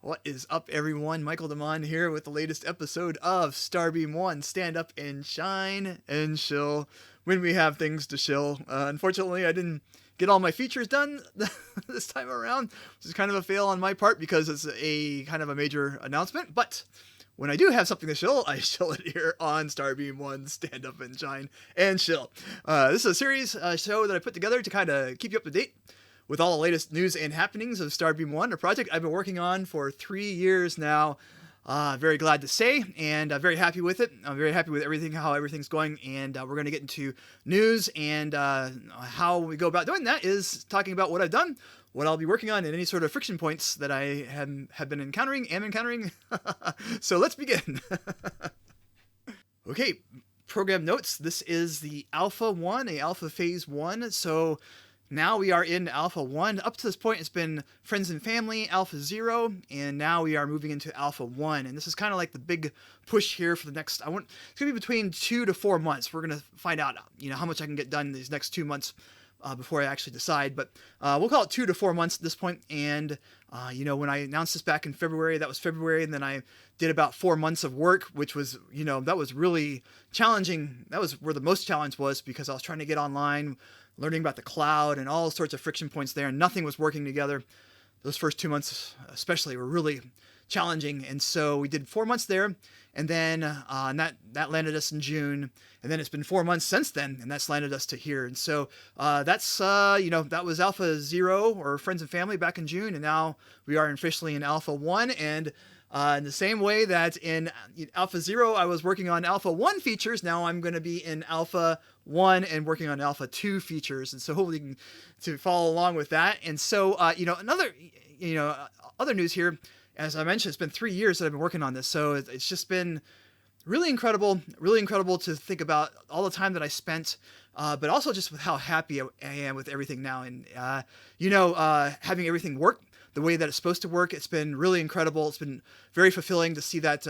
What is up, everyone? Michael Damon here with the latest episode of Starbeam.one, Stand Up and Shine and Shill when we have things to shill. Unfortunately, I didn't get all my features done this time around, which is kind of a fail on my part because it's a kind of a major announcement. But when I do have something to shill, I shill it here on Starbeam.one, Stand Up and Shine and Shill. This is a series show that I put together to kind of keep you up to date with all the latest news and happenings of Starbeam.one, a project I've been working on for 3 years now. Very glad to say, and very happy with it. I'm very happy with everything, how everything's going, and we're going to get into news, and how we go about doing that is talking about what I've done, what I'll be working on, and any sort of friction points that I have been am encountering. So let's begin. Okay, program notes. This is the Alpha 1, a Alpha Phase 1, so now we are in Alpha 1. Up to this point, it's been Friends and Family, Alpha 0, and now we are moving into Alpha 1. And this is kind of like the big push here for the next, it's going to be between 2 to 4 months. We're going to find out, how much I can get done in these next 2 months before I actually decide. But we'll call it 2 to 4 months at this point. And, when I announced this back in February, that was February, and then I did about 4 months of work, which was, that was really challenging. That was where the most challenge was because I was trying to get online, learning about the cloud and all sorts of friction points there, and nothing was working together. Those first 2 months especially were really challenging, and so we did 4 months there, and then that landed us in June, and then it's been 4 months since then, and that's landed us to here. And so that's that was Alpha 0, or Friends and Family, back in June, and now we are officially in Alpha 1, and in the same way that in Alpha 0 I was working on Alpha 1 features, now I'm going to be in Alpha 1 and working on Alpha 2 features. And so hopefully you can to follow along with that. And so, other news here, as I mentioned, it's been 3 years that I've been working on this. So it's just been really incredible to think about all the time that I spent, but also just with how happy I am with everything now. And, having everything work the way that it's supposed to work. It's been really incredible. It's been very fulfilling to see that,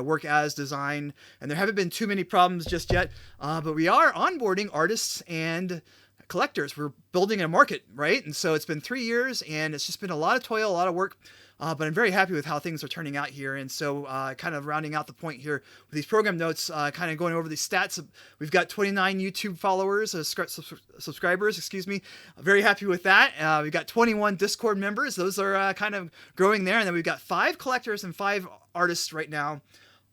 work as designed. And there haven't been too many problems just yet, but we are onboarding artists and collectors. We're building a market, right? And so it's been 3 years, and it's just been a lot of toil, a lot of work. But I'm very happy with how things are turning out here. And so kind of rounding out the point here with these program notes, kind of going over these stats. We've got 29 YouTube followers, subscribers, excuse me. Very happy with that. We've got 21 Discord members. Those are kind of growing there. And then we've got 5 collectors and 5 artists right now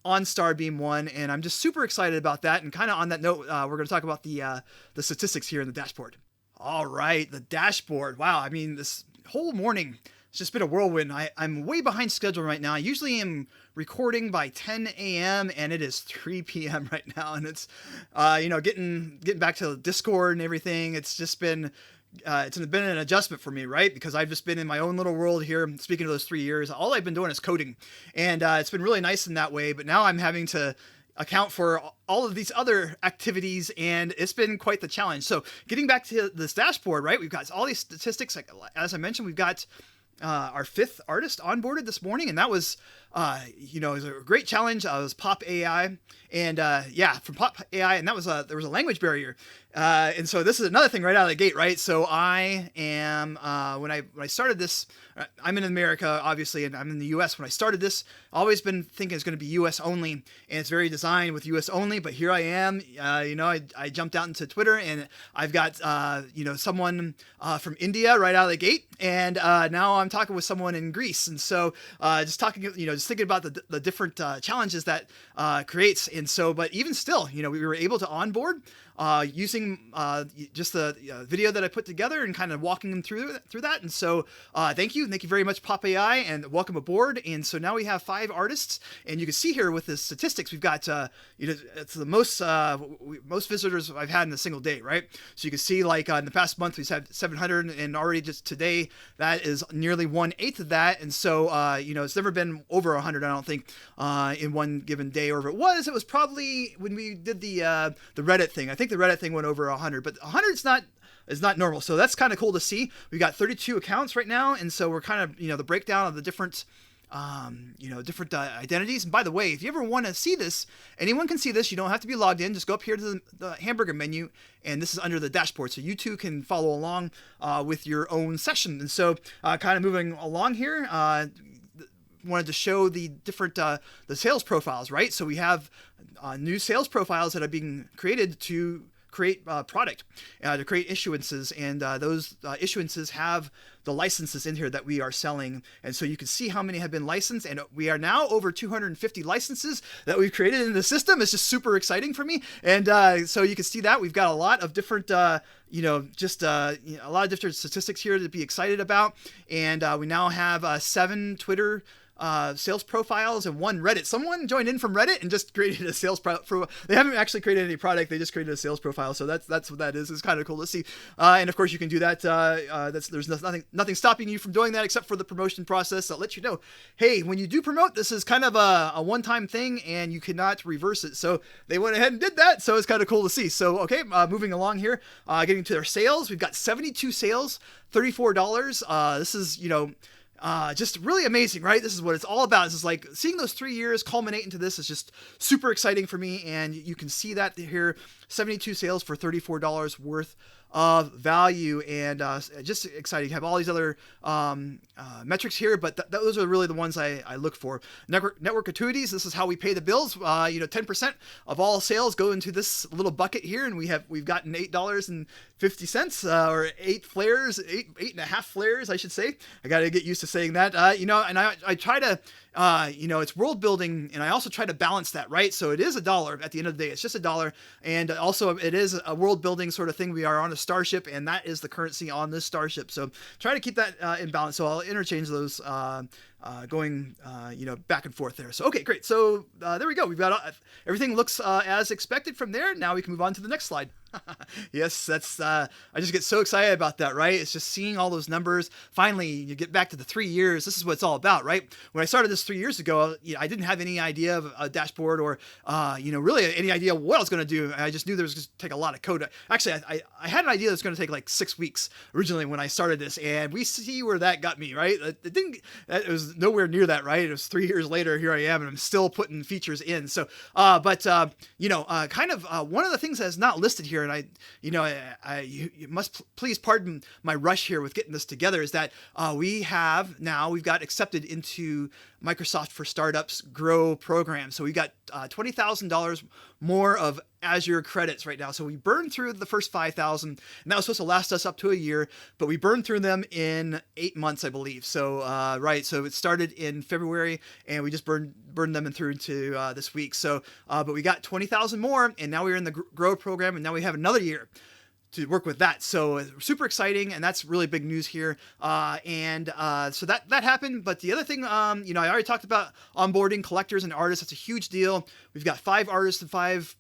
on Starbeam.one, and I'm just super excited about that. And kind of on that note, we're going to talk about the statistics here in the dashboard. All right, the dashboard. Wow, I mean, this whole morning, it's just been a whirlwind. I'm way behind schedule right now. I usually am recording by 10 a.m. and it is 3 p.m. right now. And it's, getting back to Discord and everything. It's just been, it's been an adjustment for me, right? Because I've just been in my own little world here. Speaking of those 3 years, all I've been doing is coding. And it's been really nice in that way. But now I'm having to account for all of these other activities, and it's been quite the challenge. So getting back to this dashboard, right? We've got all these statistics. Like, as I mentioned, we've got our 5th artist onboarded this morning, and that was, it was a great challenge. It was Pop AI, and from Pop AI, and that was there was a language barrier, and so this is another thing right out of the gate, right? So I am when I started this, I'm in America, obviously, and I'm in the U.S. When I started this, I've always been thinking it's going to be U.S. only, and it's very designed with U.S. only. But here I am, I jumped out into Twitter, and I've got someone from India right out of the gate, and now I'm talking with someone in Greece, and so just talking, just thinking about the different challenges that creates. And so, but even still, we were able to onboard using just the video that I put together and kind of walking them through that. And so thank you very much, Pop AI, and welcome aboard. And so now we have 5 artists, and you can see here with the statistics, we've got it's the most visitors I've had in a single day, right? So you can see, like, in the past month we've had 700, and already just today that is nearly 1/8 of that. And so it's never been over 100, I don't think, in one given day. Or if it was probably when we did the Reddit thing. I think the Reddit thing went over 100, but 100 is not normal. So that's kind of cool to see. We've got 32 accounts right now, and so we're kind of the breakdown of the different different identities. And by the way, if you ever want to see this, anyone can see this. You don't have to be logged in. Just go up here to the hamburger menu, and this is under the dashboard. So you too can follow along with your own session. And so kind of moving along here, wanted to show the different the sales profiles, right? So we have new sales profiles that are being created to create product, to create issuances, and those issuances have the licenses in here that we are selling. And so you can see how many have been licensed, and we are now over 250 licenses that we've created in the system. It's just super exciting for me. And so you can see that we've got a lot of different a lot of different statistics here to be excited about. And we now have 7 Twitter sales profiles and 1 Reddit. Someone joined in from Reddit and just created a sales profile. They haven't actually created any product. They just created a sales profile. So that's what that is. It's kind of cool to see. And of course you can do that. There's nothing stopping you from doing that except for the promotion process that lets you know, hey, when you do promote, this is kind of a one-time thing and you cannot reverse it. So they went ahead and did that. So it's kind of cool to see. So, okay, moving along here, getting to their sales. We've got 72 sales, $34. This is, just really amazing, right? This is what it's all about. This is like seeing those 3 years culminate into this is just super exciting for me. And you can see that here, 72 sales for $34 worth of value, and just exciting. You have all these other metrics here, but those are really the ones I look for. Network gratuities. This is how we pay the bills. 10% of all sales go into this little bucket here, and we've gotten $8.50 or 8 flares, eight and a half flares, I should say. I got to get used to saying that. And I try to. It's world building, and I also try to balance that, right? So it is $1 at the end of the day. It's just $1, and also it is a world building sort of thing. We are on a starship, and that is the currency on this starship. So try to keep that in balance. So I'll interchange those going back and forth there. So okay, great. So there we go. We've got everything looks as expected from there. Now we can move on to the next slide. Yes, that's I just get so excited about that, right? It's just seeing all those numbers. Finally, you get back to the 3 years. This is what it's all about, right? When I started this 3 years ago, I didn't have any idea of a dashboard or really any idea what I was going to do. I just knew there was going to take a lot of code. Actually, I had an idea that was going to take like 6 weeks originally when I started this, and we see where that got me, right? It was nowhere near that, right? It was 3 years later. Here I am, and I'm still putting features in. So, one of the things that's not listed here, and you must please pardon my rush here with getting this together, is that we've got accepted into Microsoft for Startups Grow program. So we got $20,000 more of Azure credits right now. So we burned through the first 5,000, and that was supposed to last us up to a year, but we burned through them in 8 months, I believe. So, so it started in February, and we just burned them through to this week. So, but we got 20,000 more, and now we're in the Grow program, and now we have another year to work with that. So super exciting, and that's really big news here. So that happened. But the other thing, I already talked about onboarding collectors and artists. That's a huge deal. We've got 5 artists and 5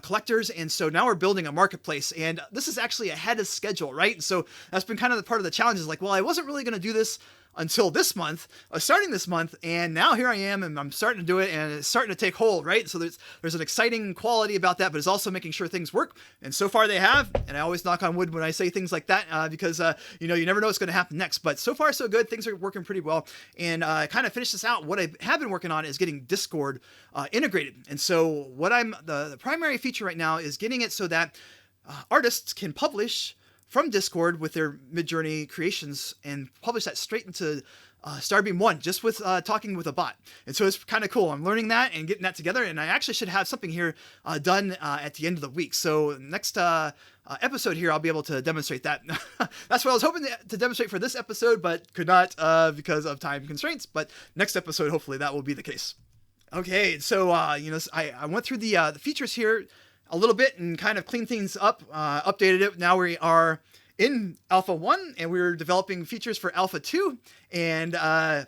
collectors, and so now we're building a marketplace, and this is actually ahead of schedule, right? And so that's been kind of the part of the challenge, is like, well, I wasn't really going to do this until this month, starting this month, and now here I am, and I'm starting to do it, and it's starting to take hold, right? So there's an exciting quality about that, but it's also making sure things work, and so far they have, and I always knock on wood when I say things like that, because you never know what's going to happen next, but so far so good. Things are working pretty well, and kind of finish this out. What I have been working on is getting Discord integrated, and so what the primary feature right now is getting it so that artists can publish from Discord with their Midjourney creations and publish that straight into starbeam.one, just with talking with a bot. And so it's kind of cool. I'm learning that and getting that together, and I actually should have something here done at the end of the week. So next episode here, I'll be able to demonstrate that. That's what I was hoping to demonstrate for this episode, but could not because of time constraints. But next episode, hopefully that will be the case. Okay, so I went through the features here a little bit and kind of cleaned things up, updated it. Now we are in Alpha 1, and we're developing features for Alpha 2. And, that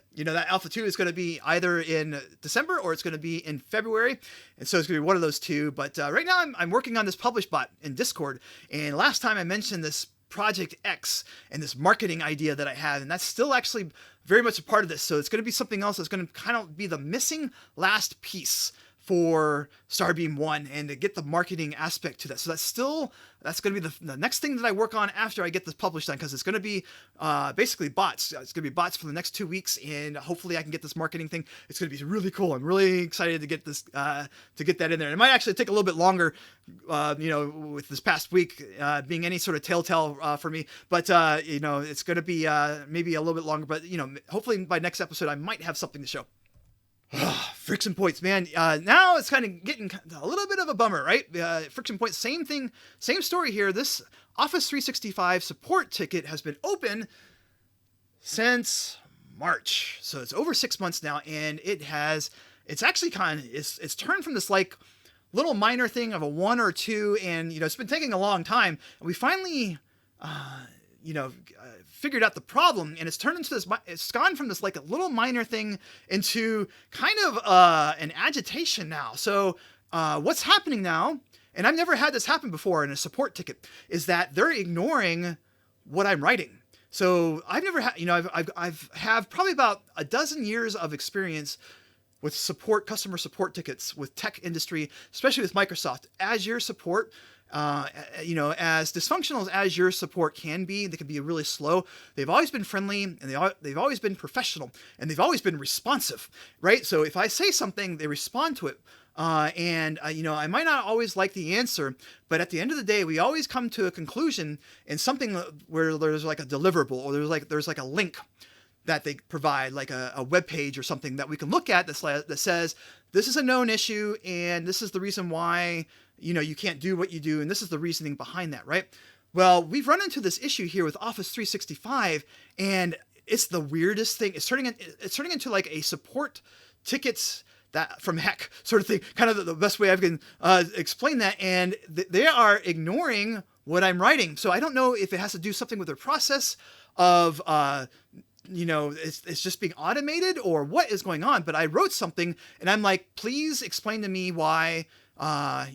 Alpha 2 is going to be either in December or it's going to be in February. And so it's going to be one of those two. But right now I'm working on this publish bot in Discord. And last time I mentioned this Project X and this marketing idea that I had, and that's still actually very much a part of this. So it's going to be something else that's going to kind of be the missing last piece for Starbeam.one and to get the marketing aspect to that. So that's going to be the next thing that I work on after I get this published done, because it's going to be basically bots. It's going to be bots for the next 2 weeks, and hopefully I can get this marketing thing. It's going to be really cool. I'm really excited to get this to get that in there. It might actually take a little bit longer, with this past week being any sort of telltale for me, but it's going to be maybe a little bit longer. But hopefully by next episode I might have something to show. Friction points, man. Now it's kind of getting a little bit of a bummer, right? Friction points, same thing, same story here. This Office 365 support ticket has been open since March. So it's over 6 months now, and it's actually it's turned from this like little minor thing of a 1 or 2, and it's been taking a long time. And we finally figured out the problem, and it's turned into this. It's gone from this like a little minor thing into kind of an agitation now. So what's happening now, and I've never had this happen before in a support ticket, is that they're ignoring what I'm writing. So I've never had, I've have probably about a dozen years of experience with customer support tickets with tech industry, especially with Microsoft Azure support. As dysfunctional as Azure support can be, they can be really slow. They've always been friendly, and they've always been professional, and they've always been responsive, right? So if I say something, they respond to it. I might not always like the answer, but at the end of the day, we always come to a conclusion in something where there's like a deliverable, or there's like a link that they provide, like a web page or something that we can look at that says, this is a known issue, and this is the reason why you can't do what you do, and this is the reasoning behind that, right? Well, we've run into this issue here with Office 365, and it's the weirdest thing. It's turning into like a support tickets that from heck sort of thing, kind of the best way I can explain that. And they are ignoring what I'm writing. So I don't know if it has to do something with their process of, it's just being automated or what is going on. But I wrote something and I'm like, please explain to me why, they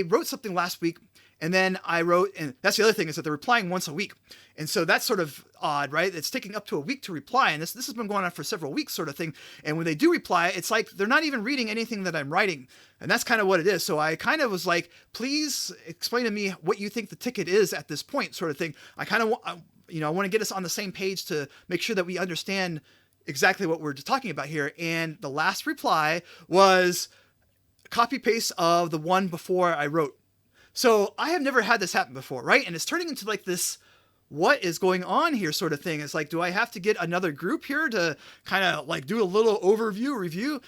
wrote something last week. And then I wrote, and that's the other thing, is that they're replying once a week. And so that's sort of odd, right? It's taking up to a week to reply. And this has been going on for several weeks sort of thing. And when they do reply, it's like they're not even reading anything that I'm writing. And that's kind of what it is. So I kind of was like, please explain to me what you think the ticket is at this point sort of thing. I kind of, I want to get us on the same page to make sure that we understand exactly what we're talking about here. And the last reply was copy paste of the one before I wrote. So I have never had this happen before, right? And it's turning into like this, what is going on here sort of thing. It's like, do I have to get another group here to kind of like do a little review?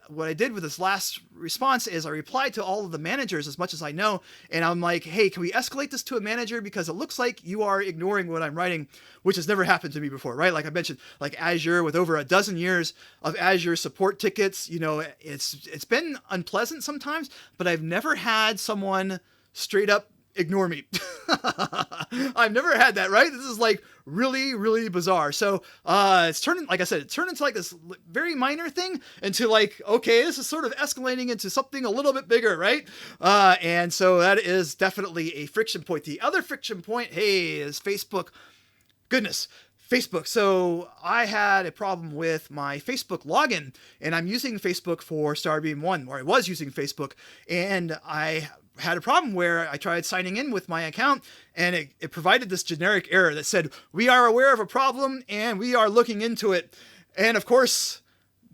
What I did with this last response is I replied to all of the managers as much as I know. And I'm like, hey, can we escalate this to a manager? Because it looks like you are ignoring what I'm writing, which has never happened to me before, right? Like I mentioned, like Azure, with over a dozen years of Azure support tickets, it's been unpleasant sometimes, but I've never had someone straight up ignore me. I've never had that, right? This is like really, really bizarre. So it's turning, like I said, it turned into like this very minor thing into like, okay, this is sort of escalating into something a little bit bigger, right? And so that is definitely a friction point. The other friction point, hey, is Facebook. Goodness. Facebook. So I had a problem with my Facebook login, and I'm using Facebook for Starbeam.one, or I was using Facebook, and I had a problem where I tried signing in with my account, and it provided this generic error that said, we are aware of a problem and we are looking into it. And of course,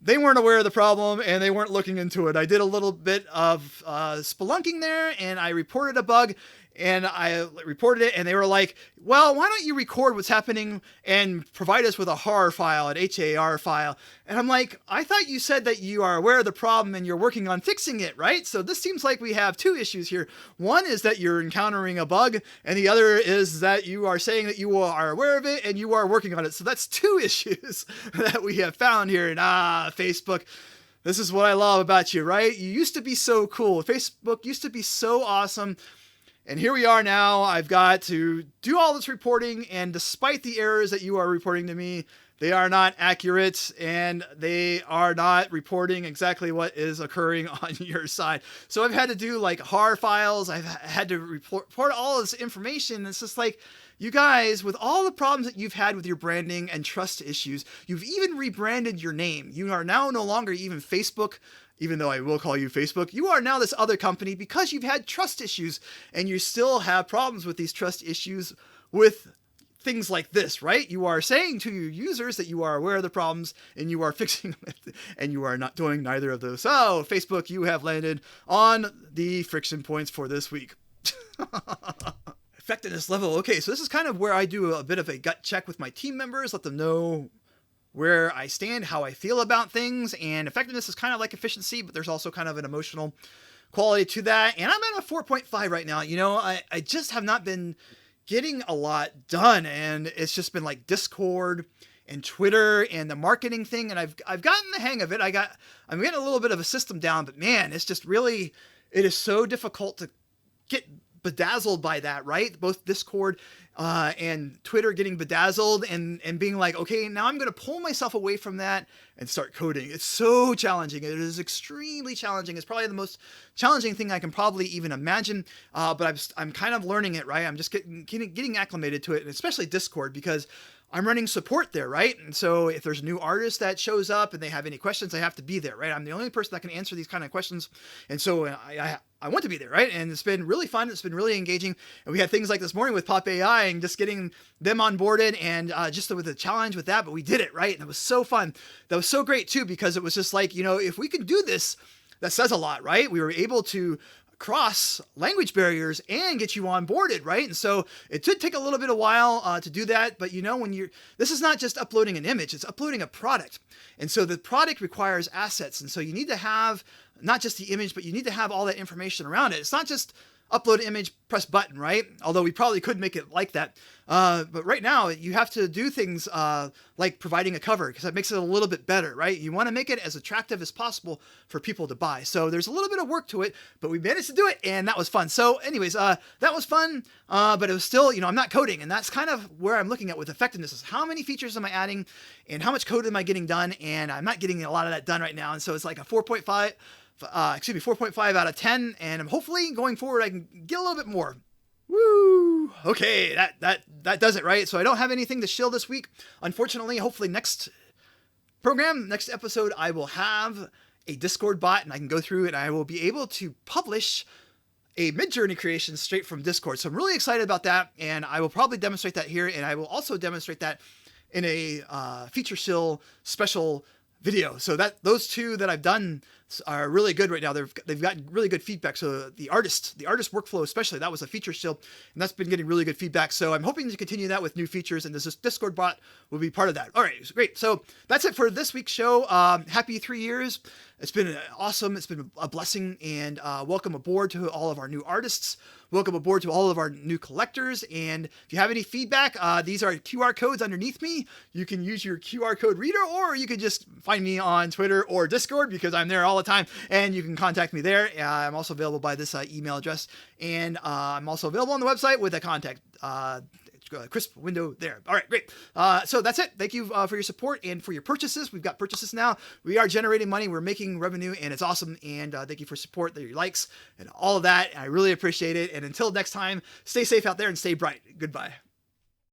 they weren't aware of the problem and they weren't looking into it. I did a little bit of spelunking there, and I reported a bug. And I reported it, and they were like, well, why don't you record what's happening and provide us with a HAR file, an HAR file? And I'm like, I thought you said that you are aware of the problem and you're working on fixing it, right? So this seems like we have two issues here. One is that you're encountering a bug, and the other is that you are saying that you are aware of it and you are working on it. So that's two issues that we have found here. And Facebook, this is what I love about you, right? You used to be so cool. Facebook used to be so awesome. And here we are now. I've got to do all this reporting, and despite the errors that you are reporting to me, they are not accurate, and they are not reporting exactly what is occurring on your side. So I've had to do like HAR files. I've had to report all this information. It's just like, You guys, with all the problems that you've had with your branding and trust issues, you've even rebranded your name. You are now no longer even Facebook, even though I will call you Facebook. You are now this other company because you've had trust issues, and you still have problems with these trust issues with things like this, right? You are saying to your users that you are aware of the problems and you are fixing them, and you are not doing neither of those. So, Facebook, you have landed on the friction points for this week. Effectiveness level. Okay, so this is kind of where I do a bit of a gut check with my team members, let them know where I stand, how I feel about things, and effectiveness is kind of like efficiency, but there's also kind of an emotional quality to that. And I'm at a 4.5 right now. You know, I just have not been getting a lot done, and it's just been like Discord and Twitter and the marketing thing, and I've gotten the hang of it. I'm getting a little bit of a system down, but man, it's just really, it is so difficult to get bedazzled by that, right? Both Discord and Twitter getting bedazzled and being like, okay, now I'm going to pull myself away from that and start coding. It's so challenging. It is extremely challenging. It's probably the most challenging thing I can probably even imagine. But I'm kind of learning it, right? I'm just getting acclimated to it, and especially Discord, because I'm running support there, right? And so if there's a new artist that shows up and they have any questions, I have to be there, right? I'm the only person that can answer these kind of questions. And so I want to be there, right? And it's been really fun. It's been really engaging. And we had things like this morning with Pop AI and just getting them onboarded, and just with a challenge with that, but we did it, right? And it was so fun. That was so great too, because it was just like, you know, if we can do this, that says a lot, right? We were able to cross language barriers and get you onboarded, right? And so it did take a little bit of while to do that, but you know, this is not just uploading an image, it's uploading a product. And so the product requires assets. And so you need to have not just the image, but you need to have all that information around it. It's not just upload image, press button, right? Although we probably could make it like that. But right now you have to do things like providing a cover, because that makes it a little bit better, right? You want to make it as attractive as possible for people to buy. So there's a little bit of work to it, but we managed to do it, and that was fun. So anyways, that was fun, but it was still, you know, I'm not coding, and that's kind of where I'm looking at with effectiveness, is how many features am I adding and how much code am I getting done? And I'm not getting a lot of that done right now. And so it's like a 4.5 out of 10, and hopefully going forward I can get a little bit more. Woo! Okay, that does it, right? So I don't have anything to shill this week, unfortunately. Hopefully next episode, I will have a Discord bot, and I can go through and I will be able to publish a Midjourney creation straight from Discord. So I'm really excited about that, and I will probably demonstrate that here, and I will also demonstrate that in a feature shill special video. So that those two that I've done are really good right now. They've gotten really good feedback. So the artist workflow, especially, that was a feature still, and that's been getting really good feedback. So I'm hoping to continue that with new features, and this Discord bot will be part of that. All right, great. So that's it for this week's show. Happy 3 years. It's been awesome. It's been a blessing, and welcome aboard to all of our new artists. Welcome aboard to all of our new collectors. And if you have any feedback, these are QR codes underneath me. You can use your QR code reader, or you can just find me on Twitter or Discord, because I'm there all the time, and you can contact me there. I'm also available by this email address, and I'm also available on the website with a contact crisp window there. All right, great. So that's it. Thank you for your support and for your purchases. We've got purchases now. We are generating money. We're making revenue, and it's awesome. And thank you for support, your likes, and all of that. I really appreciate it. And until next time, stay safe out there and stay bright. Goodbye.